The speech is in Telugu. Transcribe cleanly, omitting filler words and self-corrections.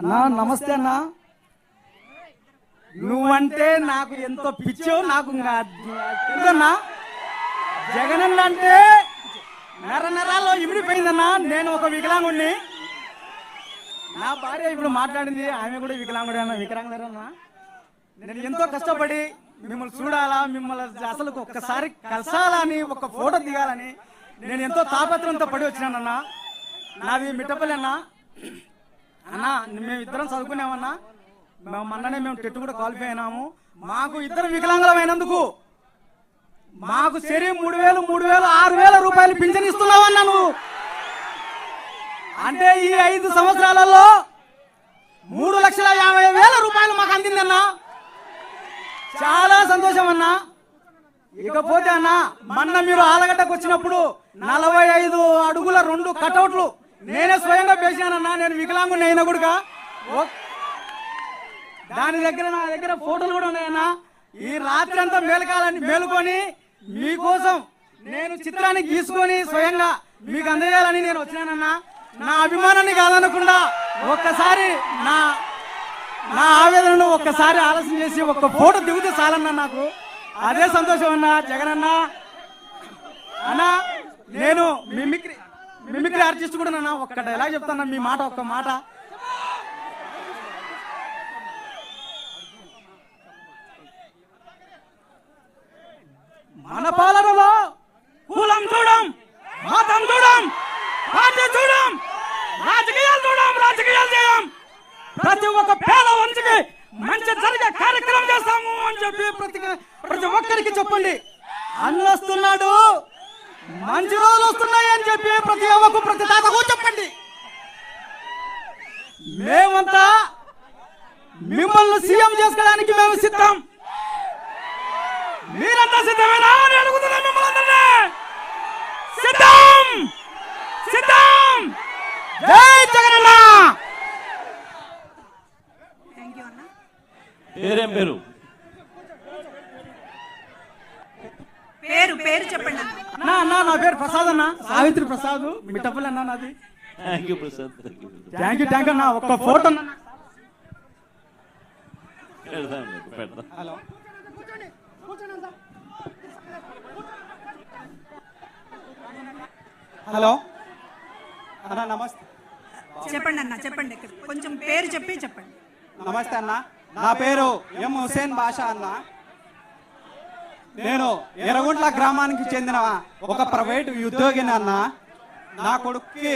అన్నా నమస్తే అన్నా. నువ్వంటే నాకు ఎంతో పిచ్చో. నాకు ఎందుకన్నా జగనన్న అంటే నర నరాల్లో ఇమిడిపోయిందన్నా. నేను ఒక వికలాంగుడిని. నా భార్య ఇప్పుడు మాట్లాడింది, ఆమె కూడా వికలాంగుడన్నా. నేను ఎంతో కష్టపడి మిమ్మల్ని చూడాలా, మిమ్మల్ని అసలు ఒక్కసారి కలసాలని, ఒక ఫోటో దిగాలని నేను ఎంతో తాపత్రంతో పడి వచ్చినానన్నా. నాది మిట్టపల్లి అన్నా. అన్నా మేము ఇద్దరం చదువుకున్నామన్నా. మొన్ననే మేము టెట్ కూడా క్వాలిఫై అయినాము. మాకు ఇద్దరు వికలాంగులం అయినందుకు మాకు సరి 3,000, 6,000 రూపాయలు పింఛన్ ఇస్తున్నావన్నా నువ్వు. అంటే ఈ 5 సంవత్సరాలలో 3,50,000 రూపాయలు మాకు అందిందన్నా. చాలా సంతోషం అన్నా. ఇకపోతే అన్నా, మొన్న మీరు ఆలగడ్డకు వచ్చినప్పుడు 45 అడుగుల 2 కటౌట్లు నేనే స్వయంగా పేశానన్నా. నేను వికలాంగుని అయినా కూడా దాని దగ్గర నా దగ్గర ఫోటోలు కూడా ఉన్నాయన్నా. ఈ రాత్రి అంతా మేలుకొని మీకోసం నేను చిత్రాన్ని గీసుకొని స్వయంగా మీకు అందజేయాలని నేను వచ్చినానన్నా. నా అభిమానాన్ని కాదనకుండా ఒక్కసారి నా ఆవేదనను ఒక్కసారి ఆలోచన చేసి ఒక్క ఫోటో దిగితే చాలన్నా. నాకు అదే సంతోషం అన్నా. జగనన్న అన్నా, నేను మిమిక్రీ ఆర్టిస్ట్ కూడా అన్నా. ఒక్క డైలాగ్ చెప్తాను, మీ మాట ఒక్క మాట. మన పాలనలో కులం చూడం, మతం చూడం, పార్టీ చూడం, రాజకీయాలు చేయం. ప్రతి ఒక్క పేద వంశకి మంచి జరిగే కార్యక్రమం చేస్తాము అని చెప్పి ప్రతి ఒక్కరికి చెప్పండి. అన్నొస్తున్నాడు, మంచి రోజులు వస్తున్నాయి అని చెప్పి ప్రతి అవ్వకు, ప్రతి తాతకు చెప్పండి. మేమంతా మిమ్మల్ని సీఎం చేసుకోవడానికి మేము సిద్ధం. మీరంతా సిద్ధమేనా అని అడుగుతున్నా మిమ్మల్ని. సిద్ధం సిద్ధం. జై జగనన్న. పేరేం పేరు? పేరు చెప్పండి అన్నా. నా పేరు ప్రసాద్ అన్న, సావిత్రి ప్రసాద్, మిట్టపల్లి అన్న నాది. Thank you Prasad. Thank you అన్న. ఒక్క ఫోటో అన్న. హలో హలో అన్న, నమస్తే. చెప్పండి అన్న, చెప్పండి. కొంచెం పేరు చెప్పండి. నమస్తే అన్న. నా పేరు ఎం హుసేన్ బాషా అన్న. నేను ఎర్రగుంట్ల గ్రామానికి చెందిన ఒక ప్రైవేట్ ఉద్యోగిని అన్న. నా కొడుక్కి